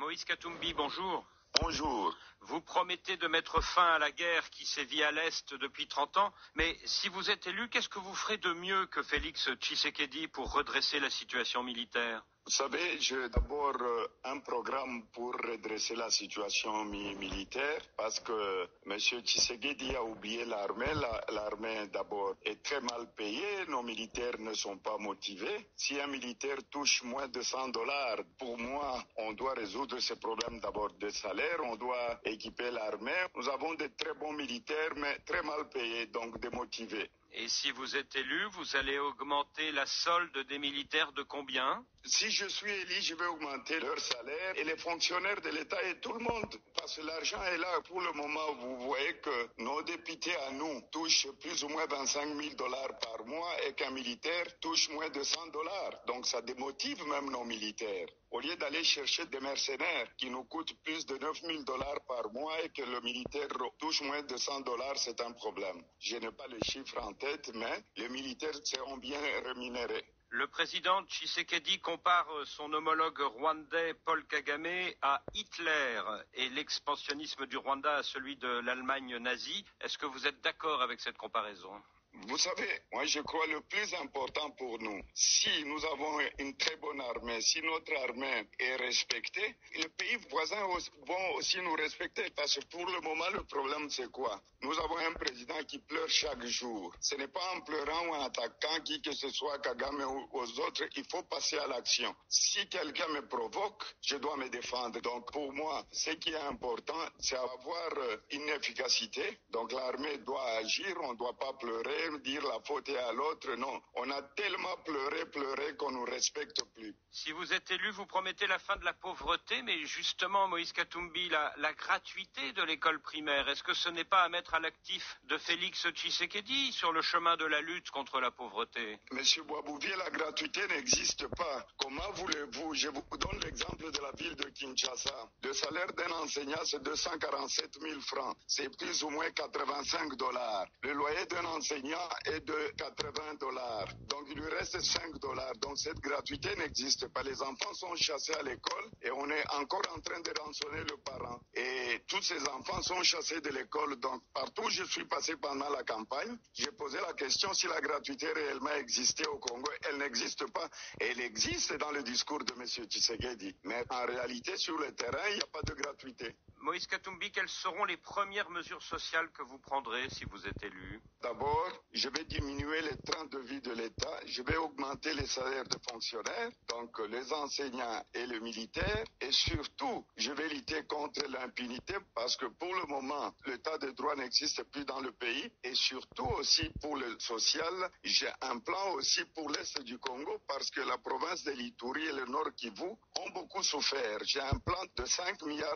Moïse Katumbi, bonjour. Bonjour. Vous promettez de mettre fin à la guerre qui sévit à l'Est depuis 30 ans, mais si vous êtes élu, qu'est-ce que vous ferez de mieux que Félix Tshisekedi pour redresser la situation militaire? Vous savez, j'ai d'abord un programme pour redresser la situation militaire parce que M. Tshisekedi a oublié l'armée. L'armée d'abord est très mal payée, nos militaires ne sont pas motivés. Si un militaire touche moins de $100, pour moi, on doit résoudre ce problème d'abord de salaire, on doit équiper l'armée. Nous avons de très bons militaires mais très mal payés, donc démotivés. Et si vous êtes élu, vous allez augmenter la solde des militaires de combien? Si je suis élu, je vais augmenter leur salaire et les fonctionnaires de l'État et tout le monde. Parce que l'argent est là. Pour le moment, vous voyez que nos députés à nous touchent plus ou moins $25 000 par mois et qu'un militaire touche moins de $100. Donc ça démotive même nos militaires. Au lieu d'aller chercher des mercenaires qui nous coûtent plus de $9 000 par mois et que le militaire touche moins de $100, c'est un problème. Je n'ai pas les chiffres en tête, mais les militaires seront bien rémunérés. Le président Tshisekedi compare son homologue rwandais Paul Kagame à Hitler et l'expansionnisme du Rwanda à celui de l'Allemagne nazie. Est-ce que vous êtes d'accord avec cette comparaison? Vous savez, moi je crois le plus important pour nous, si nous avons une très bonne armée, si notre armée est respectée, les pays voisins vont aussi nous respecter. Parce que pour le moment, le problème c'est quoi? Nous avons un président qui pleure chaque jour. Ce n'est pas en pleurant ou en attaquant qui que ce soit, Kagame ou aux autres, il faut passer à l'action. Si quelqu'un me provoque, je dois me défendre. Donc pour moi, ce qui est important, c'est avoir une efficacité. Donc l'armée doit agir, on ne doit pas pleurer, dire la faute est à l'autre. Non, on a tellement pleuré qu'on ne nous respecte plus. Si vous êtes élu, vous promettez la fin de la pauvreté, mais justement, Moïse Katumbi, la gratuité de l'école primaire, est-ce que ce n'est pas à mettre à l'actif de Félix Tshisekedi sur le chemin de la lutte contre la pauvreté? Monsieur Boisbouvier, la gratuité n'existe pas. Comment voulez-vous? Je vous donne l'exemple de la ville de Kinshasa. Le salaire d'un enseignant, c'est 247 000 francs. C'est plus ou moins $85. Le loyer d'un enseignant est de $80. Donc il lui reste $5. Donc cette gratuité n'existe pas. Les enfants sont chassés à l'école et on est encore en train de rançonner le parent. Et tous ces enfants sont chassés de l'école. Donc partout où je suis passé pendant la campagne, j'ai posé la question si la gratuité réellement existait au Congo. Elle n'existe pas. Elle existe dans le discours de M. Tshisekedi. Mais en réalité, sur le terrain, il n'y a pas de gratuité. Moïse Katumbi, quelles seront les premières mesures sociales que vous prendrez si vous êtes élu? D'abord, je vais diminuer les trains de vie de l'État, je vais augmenter les salaires des fonctionnaires, donc les enseignants et les militaires, et surtout, je vais lutter contre l'impunité parce que pour le moment, l'état de droit n'existe plus dans le pays, et surtout aussi pour le social, j'ai un plan aussi pour l'Est du Congo parce que la province de l'Ituri et le Nord Kivu ont beaucoup souffert. J'ai un plan de $5 milliards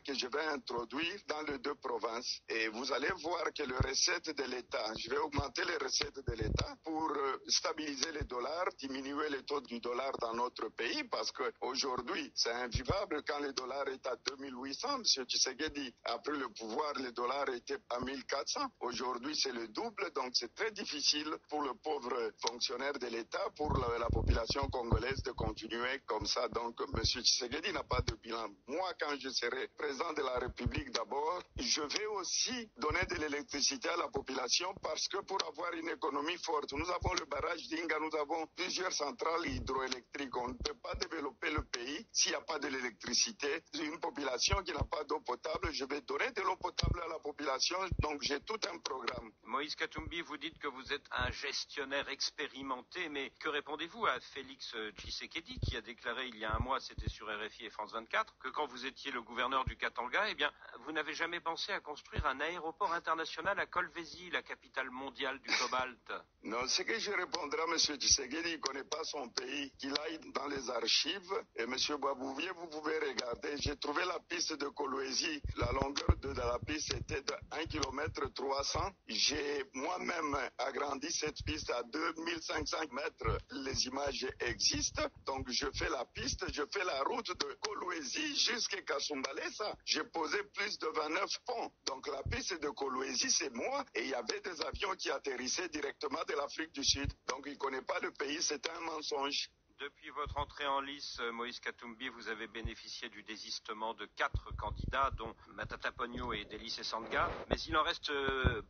que je vais introduire dans les deux provinces. Et vous allez voir que les recettes de l'État, je vais augmenter les recettes de l'État pour stabiliser le dollar, diminuer le taux du dollar dans notre pays, parce qu'aujourd'hui, c'est invivable quand le dollar est à 2800. M. Tshisekedi a pris le pouvoir, le dollar était à 1400. Aujourd'hui, c'est le double, donc c'est très difficile pour le pauvre fonctionnaire de l'État, pour la population congolaise de continuer comme ça. Donc, M. Tshisekedi n'a pas de bilan. Moi, quand je serai président de la République d'abord, je vais aussi donner de l'électricité à la population parce que pour avoir une économie forte, nous avons le barrage d'Inga, nous avons plusieurs centrales hydroélectriques. On ne peut pas développer le pays s'il n'y a pas de l'électricité. Une population qui n'a pas d'eau potable, je vais donner de l'eau potable à la population, donc j'ai tout un programme. Moïse Katumbi, vous dites que vous êtes un gestionnaire expérimenté, mais que répondez-vous à Félix Tshisekedi qui a déclaré il y a un mois, c'était sur RFI et France 24, que quand vous étiez le gouverneur du Katanga, eh bien, vous n'avez jamais pensé à construire un aéroport international à Kolwezi, la capitale mondiale du cobalt? Non, ce que je répondrai à M. Tshisekedi, il ne connaît pas son pays, qu'il aille dans les archives. Et M. Boisbouvier, vous pouvez regarder, j'ai trouvé la piste de Kolwezi. La longueur de la piste était de 1 km 300. J'ai moi-même agrandi cette piste à 2500 mètres. Les images existent. Donc je fais la piste, je fais la route de Kolwezi jusqu'à Kasumbalesa. J'ai posé plus de 29 ponts. Donc la piste de Kolwezi, c'est moi. Et il y avait des avions qui atterrissaient directement de l'Afrique du Sud. Donc il ne connaît pas le pays, c'est un mensonge. Depuis votre entrée en lice, Moïse Katumbi, vous avez bénéficié du désistement de 4 candidats, dont Matata Ponyo et Délice Essanga. Mais il en reste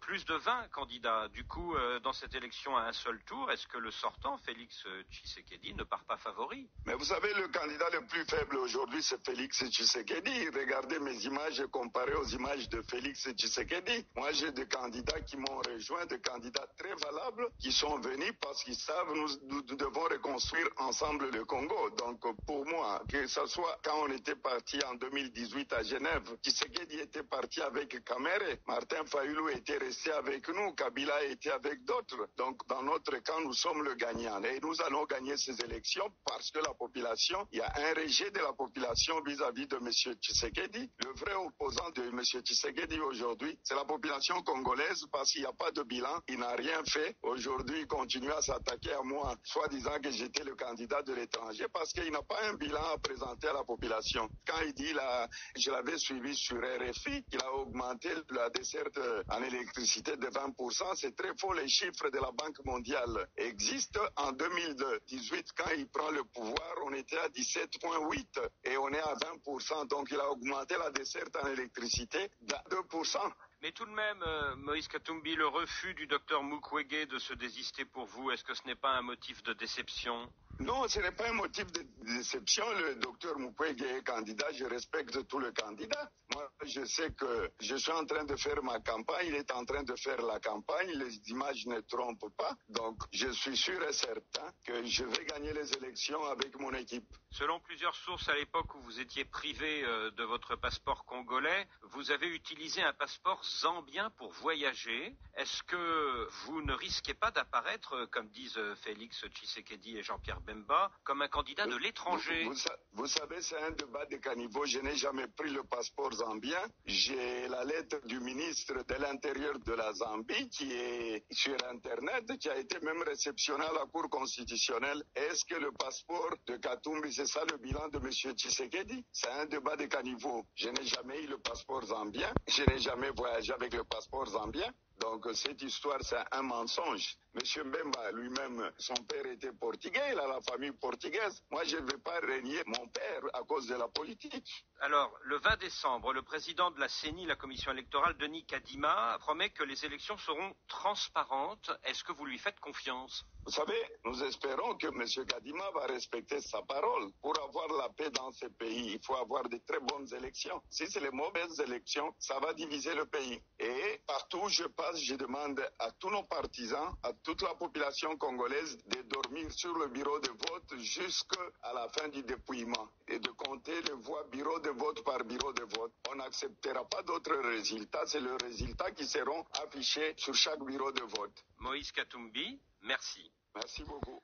plus de 20 candidats. Du coup, dans cette élection à un seul tour, est-ce que le sortant, Félix Tshisekedi, ne part pas favori? Mais vous savez, le candidat le plus faible aujourd'hui, c'est Félix Tshisekedi. Regardez mes images comparées aux images de Félix Tshisekedi. Moi, j'ai des candidats qui m'ont rejoint, des candidats très valables, qui sont venus parce qu'ils savent nous devons reconstruire ensemble le Congo. Donc, pour moi, que ce soit quand on était parti en 2018 à Genève, Tshisekedi était parti avec Kamere, Martin Fayulu était resté avec nous, Kabila était avec d'autres. Donc, dans notre camp, nous sommes le gagnant. Et nous allons gagner ces élections parce que la population, il y a un rejet de la population vis-à-vis de M. Tshisekedi. Le vrai opposant de M. Tshisekedi aujourd'hui, c'est la population congolaise parce qu'il n'y a pas de bilan. Il n'a rien fait. Aujourd'hui, il continue à s'attaquer à moi, soit disant que j'étais le candidat de l'étranger parce qu'il n'a pas un bilan à présenter à la population. Quand il dit là, je l'avais suivi sur RFI, il a augmenté la desserte en électricité de 20%. C'est très faux. Les chiffres de la Banque mondiale existent. En 2018, quand il prend le pouvoir, on était à 17,8 et on est à 20%. Donc il a augmenté la desserte en électricité de 2%. Mais tout de même, Moïse Katumbi, le refus du docteur Mukwege de se désister pour vous, est-ce que ce n'est pas un motif de déception? Non, ce n'est pas un motif de déception. Le docteur Mukwege est candidat, je respecte tous les candidats. Moi, je sais que je suis en train de faire ma campagne, il est en train de faire la campagne, les images ne trompent pas. Donc, je suis sûr et certain que je vais gagner les élections avec mon équipe. Selon plusieurs sources, à l'époque où vous étiez privé de votre passeport congolais, vous avez utilisé un passeport zambien pour voyager. Est-ce que vous ne risquez pas d'apparaître, comme disent Félix Tshisekedi et Jean-Pierre Bemba, comme un candidat de l'étranger? Vous savez, c'est un débat de caniveau. Je n'ai jamais pris le passeport zambien. J'ai la lettre du ministre de l'Intérieur de la Zambie qui est sur Internet, qui a été même réceptionné à la Cour constitutionnelle. Est-ce que le passeport de Katumbi, c'est ça le bilan de M. Tshisekedi? C'est un débat de caniveau. Je n'ai jamais eu le passeport zambien. Je n'ai jamais voyagé avec le passeport zambien. Donc cette histoire, c'est un mensonge. Monsieur Mbemba lui-même, son père était portugais, il a la famille portugaise. Moi, je ne vais pas renier mon père à cause de la politique. Alors, le 20 décembre, le président de la CENI, la commission électorale, Denis Kadima, promet que les élections seront transparentes. Est-ce que vous lui faites confiance? Vous savez, nous espérons que M. Kadima va respecter sa parole. Pour avoir la paix dans ce pays, il faut avoir de très bonnes élections. Si c'est les mauvaises élections, ça va diviser le pays. Et partout où je passe, je demande à tous nos partisans, à toute la population congolaise de dormir sur le bureau de vote jusqu'à la fin du dépouillement et de compter les voix bureau de vote par bureau de vote. On n'acceptera pas d'autres résultats. C'est les résultats qui seront affichés sur chaque bureau de vote. Moïse Katumbi, merci. Merci beaucoup.